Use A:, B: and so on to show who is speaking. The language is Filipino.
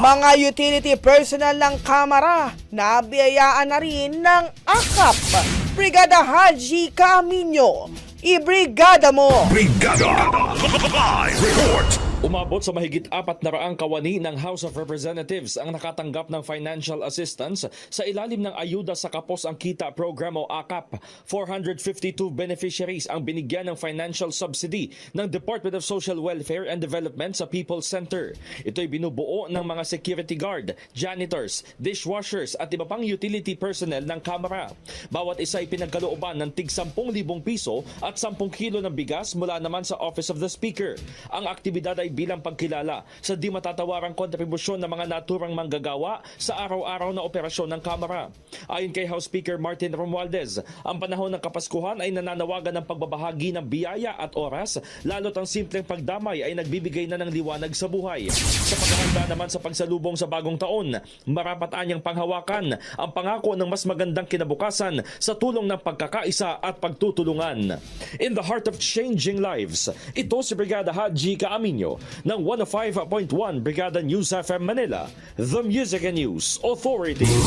A: Mga utility personnel ng Kamara nabiyayaan na rin ng AKAP. Brigada Haji Camino, ibrigada mo!
B: Brigada Live Report.
C: Umabot sa mahigit 400 kawani ng House of Representatives ang nakatanggap ng financial assistance sa ilalim ng Ayuda sa Kapos ang Kita Program o AKAP. 452 beneficiaries ang binigyan ng financial subsidy ng Department of Social Welfare and Development sa People's Center. Ito'y binubuo ng mga security guard, janitors, dishwashers at iba pang utility personnel ng Kamara. Bawat isa ay pinagkalooban ng tig 10,000 piso at 10 kilo ng bigas mula naman sa Office of the Speaker. Ang aktibidad ay bilang pagkilala sa di matatawarang kontribusyon ng mga naturang manggagawa sa araw-araw na operasyon ng Kamara. Ayon kay House Speaker Martin Romualdez, ang panahon ng Kapaskuhan ay nananawagan ng pagbabahagi ng biyaya at oras, lalo't ang simpleng pagdamay ay nagbibigay na ng liwanag sa buhay. Sa paghahanda naman sa pagsalubong sa bagong taon, marapat anyang panghawakan ang pangako ng mas magandang kinabukasan sa tulong ng pagkakaisa at pagtutulungan. In the heart of changing lives, ito si Brigada Haji Camino ng 105.1 Brigada News FM Manila, The Music and News Authority.